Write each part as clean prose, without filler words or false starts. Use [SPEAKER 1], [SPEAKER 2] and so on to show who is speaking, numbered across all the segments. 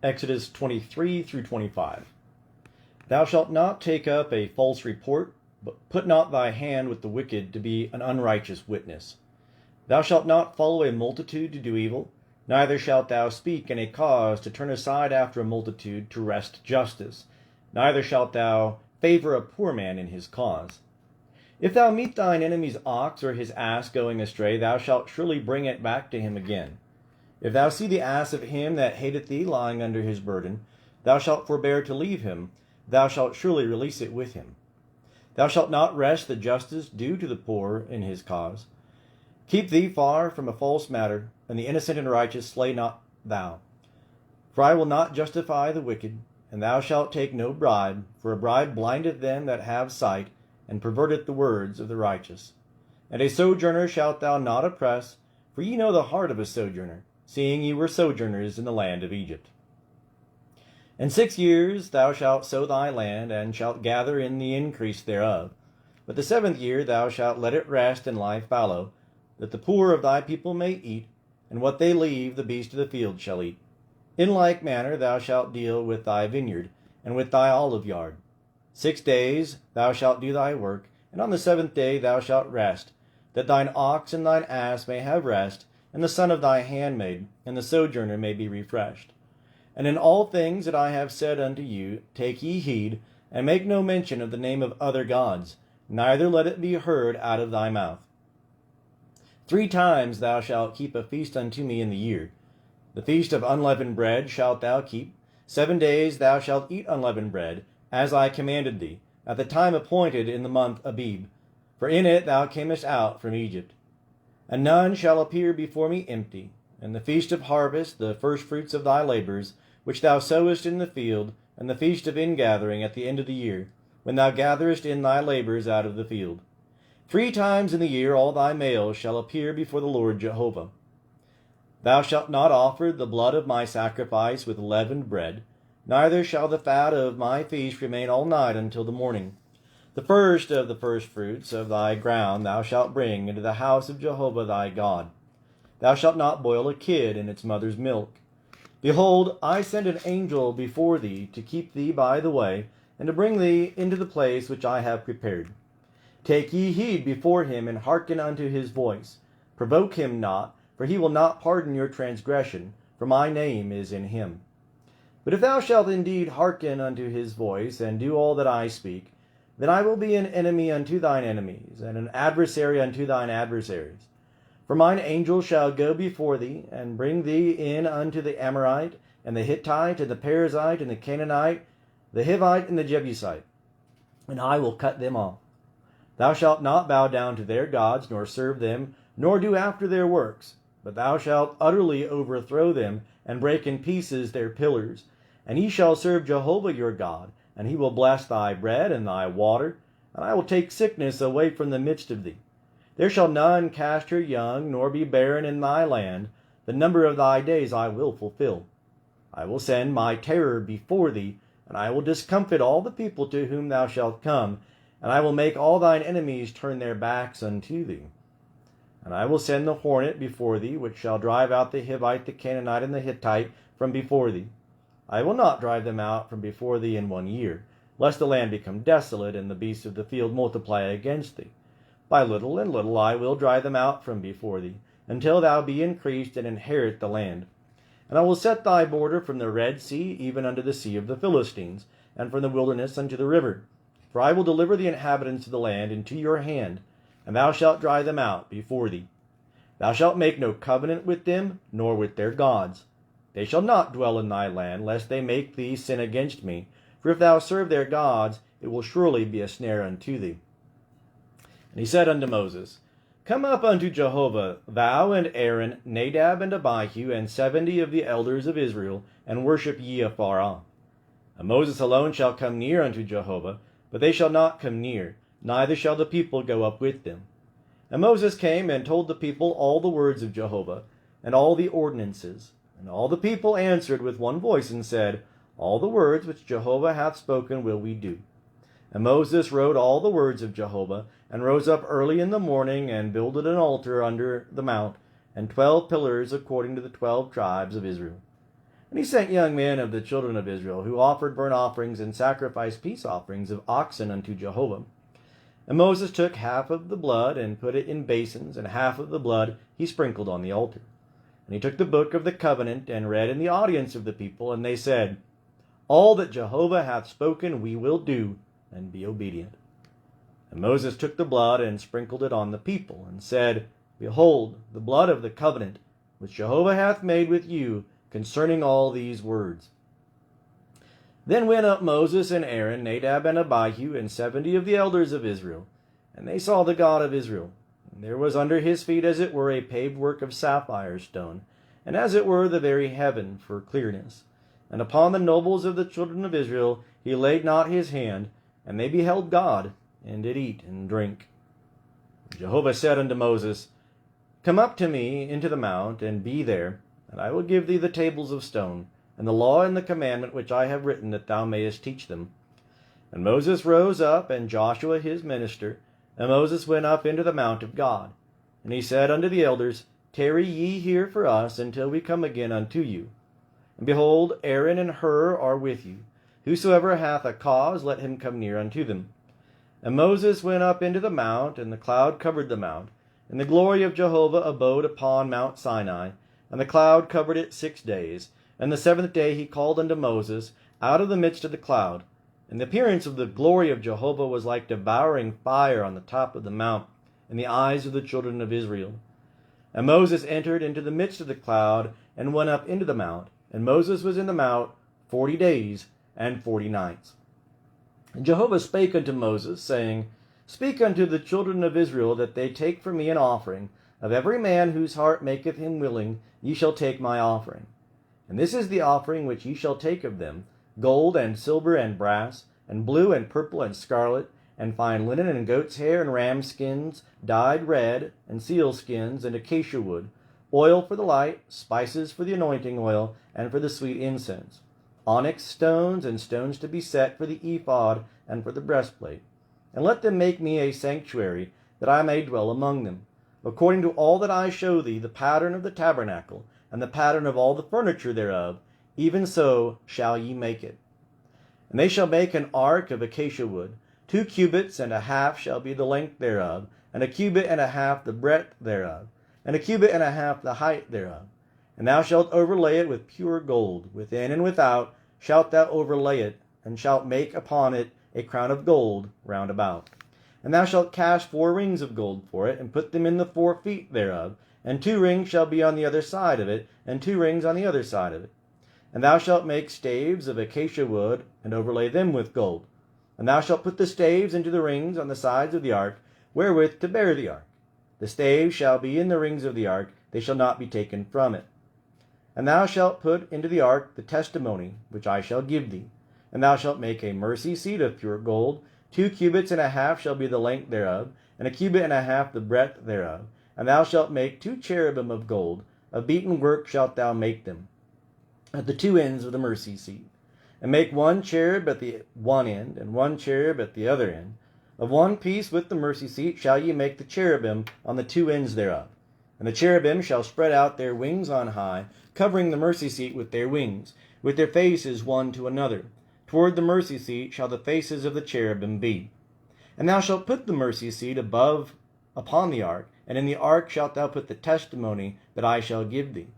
[SPEAKER 1] Exodus 23 through 25. Thou shalt not take up a false report, but put not thy hand with the wicked to be an unrighteous witness. Thou shalt not follow a multitude to do evil, neither shalt thou speak in a cause to turn aside after a multitude to wrest justice, neither shalt thou favor a poor man in his cause. If thou meet thine enemy's ox or his ass going astray, thou shalt surely bring it back to him again. If thou see the ass of him that hateth thee lying under his burden, thou shalt forbear to leave him, thou shalt surely release it with him. Thou shalt not wrest the justice due to the poor in his cause. Keep thee far from a false matter, and the innocent and righteous slay not thou. For I will not justify the wicked, and thou shalt take no bribe, for a bribe blindeth them that have sight, and perverteth the words of the righteous. And a sojourner shalt thou not oppress, for ye know the heart of a sojourner, seeing ye were sojourners in the land of Egypt. In 6 years thou shalt sow thy land, and shalt gather in the increase thereof. But the 7th year thou shalt let it rest and lie fallow, that the poor of thy people may eat, and what they leave the beast of the field shall eat. In like manner thou shalt deal with thy vineyard, and with thy olive yard. 6 days thou shalt do thy work, and on the 7th day thou shalt rest, that thine ox and thine ass may have rest, and the son of thy handmaid, and the sojourner may be refreshed. And in all things that I have said unto you, take ye heed, and make no mention of the name of other gods, neither let it be heard out of thy mouth. 3 times thou shalt keep a feast unto me in the year. The feast of unleavened bread shalt thou keep. 7 days thou shalt eat unleavened bread, as I commanded thee, at the time appointed in the month Abib, for in it thou camest out from Egypt. And none shall appear before me empty. And the feast of harvest, the firstfruits of thy labors, which thou sowest in the field, and the feast of ingathering at the end of the year, when thou gatherest in thy labors out of the field. 3 times in the year all thy males shall appear before the Lord Jehovah. Thou shalt not offer the blood of my sacrifice with leavened bread, neither shall the fat of my feast remain all night until the morning. The first of the firstfruits of thy ground thou shalt bring into the house of Jehovah thy God. Thou shalt not boil a kid in its mother's milk. Behold, I send an angel before thee to keep thee by the way, and to bring thee into the place which I have prepared. Take ye heed before him, and hearken unto his voice. Provoke him not, for he will not pardon your transgression, for my name is in him. But if thou shalt indeed hearken unto his voice, and do all that I speak, then I will be an enemy unto thine enemies, and an adversary unto thine adversaries. For mine angel shall go before thee, and bring thee in unto the Amorite, and the Hittite, and the Perizzite, and the Canaanite, the Hivite, and the Jebusite, and I will cut them off. Thou shalt not bow down to their gods, nor serve them, nor do after their works, but thou shalt utterly overthrow them, and break in pieces their pillars. And ye shall serve Jehovah your God, and he will bless thy bread and thy water, and I will take sickness away from the midst of thee. There shall none cast her young, nor be barren in thy land. The number of thy days I will fulfill. I will send my terror before thee, and I will discomfit all the people to whom thou shalt come, and I will make all thine enemies turn their backs unto thee. And I will send the hornet before thee, which shall drive out the Hivite, the Canaanite, and the Hittite from before thee. I will not drive them out from before thee in 1 year, lest the land become desolate, and the beasts of the field multiply against thee. By little and little I will drive them out from before thee, until thou be increased and inherit the land. And I will set thy border from the Red Sea even unto the sea of the Philistines, and from the wilderness unto the river. For I will deliver the inhabitants of the land into your hand, and thou shalt drive them out before thee. Thou shalt make no covenant with them, nor with their gods. They shall not dwell in thy land, lest they make thee sin against me. For if thou serve their gods, it will surely be a snare unto thee. And he said unto Moses, Come up unto Jehovah, thou and Aaron, Nadab and Abihu, and 70 of the elders of Israel, and worship ye afar off. And Moses alone shall come near unto Jehovah, but they shall not come near, neither shall the people go up with them. And Moses came and told the people all the words of Jehovah, and all the ordinances. And all the people answered with one voice, and said, All the words which Jehovah hath spoken will we do. And Moses wrote all the words of Jehovah, and rose up early in the morning, and builded an altar under the mount, and 12 pillars according to the 12 tribes of Israel. And he sent young men of the children of Israel, who offered burnt offerings and sacrificed peace offerings of oxen unto Jehovah. And Moses took half of the blood and put it in basins, and half of the blood he sprinkled on the altar. And he took the book of the covenant and read in the audience of the people, and they said, All that Jehovah hath spoken we will do, and be obedient. And Moses took the blood and sprinkled it on the people, and said, Behold, the blood of the covenant, which Jehovah hath made with you, concerning all these words. Then went up Moses and Aaron, Nadab and Abihu, and 70 of the elders of Israel. And they saw the God of Israel. And there was under his feet as it were a paved work of sapphire stone, and as it were the very heaven for clearness. And upon the nobles of the children of Israel he laid not his hand, and they beheld God, and did eat and drink. Jehovah said unto Moses, Come up to me into the mount, and be there, and I will give thee the tables of stone, and the law and the commandment which I have written, that thou mayest teach them. And Moses rose up, and Joshua his minister, and Moses went up into the mount of God. And he said unto the elders, Tarry ye here for us, until we come again unto you. And behold, Aaron and Hur are with you. Whosoever hath a cause, let him come near unto them. And Moses went up into the mount, and the cloud covered the mount, and the glory of Jehovah abode upon Mount Sinai, and the cloud covered it 6 days. And the 7th day he called unto Moses out of the midst of the cloud. And the appearance of the glory of Jehovah was like devouring fire on the top of the mount, in the eyes of the children of Israel. And Moses entered into the midst of the cloud, and went up into the mount. And Moses was in the mount 40 days and 40 nights. And Jehovah spake unto Moses, saying, Speak unto the children of Israel, that they take for me an offering. Of every man whose heart maketh him willing, ye shall take my offering. And this is the offering which ye shall take of them, gold and silver and brass, and blue and purple and scarlet, and fine linen and goat's hair and ram skins, dyed red, and seal skins, and acacia wood, oil for the light, spices for the anointing oil, and for the sweet incense, onyx stones, and stones to be set for the ephod and for the breastplate. And let them make me a sanctuary, that I may dwell among them, according to all that I show thee the pattern of the tabernacle, and the pattern of all the furniture thereof, even so shall ye make it. And they shall make an ark of acacia wood. 2 cubits and a half shall be the length thereof, and a cubit and a half the breadth thereof, and a cubit and a half the height thereof. And thou shalt overlay it with pure gold. Within and without shalt thou overlay it, and shalt make upon it a crown of gold round about. And thou shalt cast 4 rings of gold for it, and put them in the 4 feet thereof. And 2 rings shall be on the other side of it, and 2 rings on the other side of it. And thou shalt make staves of acacia wood, and overlay them with gold. And thou shalt put the staves into the rings on the sides of the ark, wherewith to bear the ark. The staves shall be in the rings of the ark, they shall not be taken from it. And thou shalt put into the ark the testimony which I shall give thee. And thou shalt make a mercy seat of pure gold. 2 cubits and a half shall be the length thereof, and a cubit and a half the breadth thereof. And thou shalt make 2 cherubim of gold. Of beaten work shalt thou make them, at the 2 ends of the mercy seat. And make 1 cherub at the one end, and 1 cherub at the other end. Of one piece with the mercy seat shall ye make the cherubim on the 2 ends thereof. And the cherubim shall spread out their wings on high, covering the mercy seat with their wings, with their faces one to another. Toward the mercy seat shall the faces of the cherubim be. And thou shalt put the mercy seat above upon the ark, and in the ark shalt thou put the testimony that I shall give thee.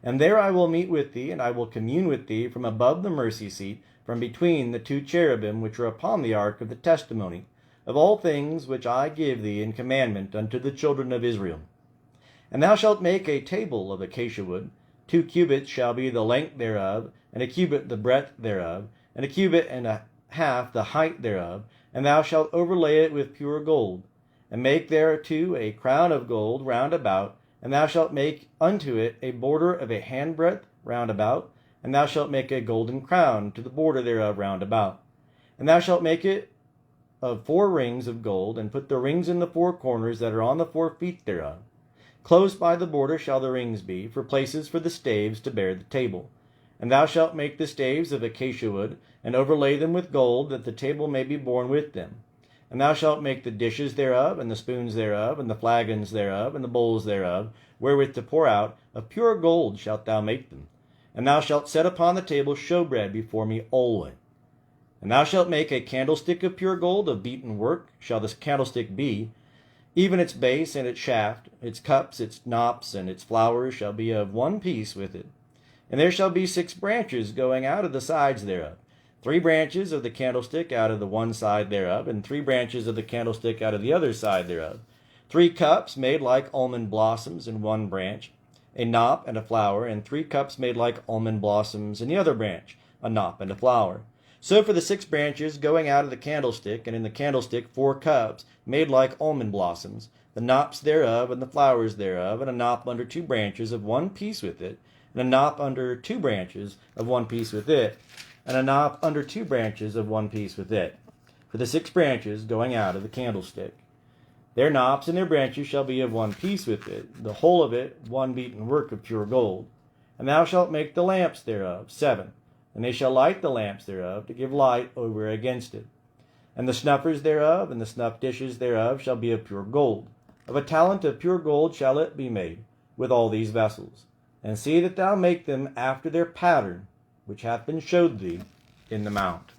[SPEAKER 1] And there I will meet with thee, and I will commune with thee from above the mercy seat, from between the 2 cherubim which are upon the ark of the testimony, of all things which I give thee in commandment unto the children of Israel. And thou shalt make a table of acacia wood. 2 cubits shall be the length thereof, and a cubit the breadth thereof, and a cubit and a half the height thereof. And thou shalt overlay it with pure gold, and make thereto a crown of gold round about. And thou shalt make unto it a border of a handbreadth round about. And thou shalt make a golden crown to the border thereof round about. And thou shalt make it of 4 rings of gold, and put the rings in the 4 corners that are on the 4 feet thereof. Close by the border shall the rings be, for places for the staves to bear the table. And thou shalt make the staves of acacia wood, and overlay them with gold, that the table may be borne with them. And thou shalt make the dishes thereof, and the spoons thereof, and the flagons thereof, and the bowls thereof, wherewith to pour out, of pure gold shalt thou make them. And thou shalt set upon the table showbread before me always. And thou shalt make a candlestick of pure gold, of beaten work shall this candlestick be, even its base and its shaft, its cups, its knops, and its flowers shall be of one piece with it. And there shall be 6 branches going out of the sides thereof, 3 branches of the candlestick out of the one side thereof, and 3 branches of the candlestick out of the other side thereof. 3 cups made like almond blossoms in one branch, a knop and a flower, and 3 cups made like almond blossoms in the other branch, a knop and a flower. So for the 6 branches going out of the candlestick, and in the candlestick 4 cups made like almond blossoms, the knops thereof and the flowers thereof, and a knop under 2 branches of one piece with it, and a knop under 2 branches of one piece with it, and a knop under 2 branches of one piece with it, for the 6 branches going out of the candlestick. Their knops and their branches shall be of one piece with it, the whole of it one beaten work of pure gold. And thou shalt make the lamps thereof 7, and they shall light the lamps thereof, to give light over against it. And the snuffers thereof, and the snuff dishes thereof, shall be of pure gold. Of a talent of pure gold shall it be made, with all these vessels. And see that thou make them after their pattern, which hath been showed thee in the mount.